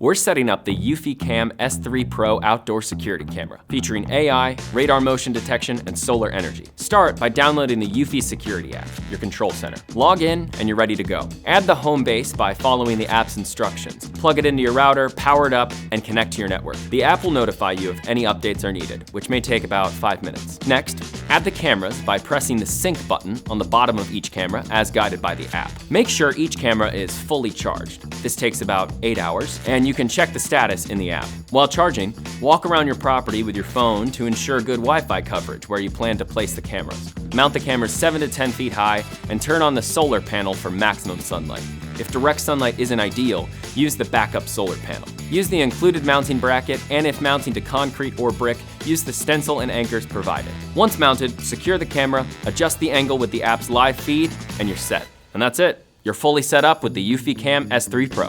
We're setting up the eufyCam S3 Pro outdoor security camera, featuring AI, radar motion detection, and solar energy. Start by downloading the Eufy security app, your control center. Log in and you're ready to go. Add the home base by following the app's instructions. Plug it into your router, power it up, and connect to your network. The app will notify you if any updates are needed, which may take about 5 minutes. Next, add the cameras by pressing the sync button on the bottom of each camera as guided by the app. Make sure each camera is fully charged. This takes about 8 hours, and you can check the status in the app. While charging, walk around your property with your phone to ensure good Wi-Fi coverage where you plan to place the cameras. Mount the cameras 7 to 10 feet high and turn on the solar panel for maximum sunlight. If direct sunlight isn't ideal, use the backup solar panel. Use the included mounting bracket, and if mounting to concrete or brick, use the stencil and anchors provided. Once mounted, secure the camera, adjust the angle with the app's live feed, and you're set. And that's it. You're fully set up with the eufyCam S3 Pro.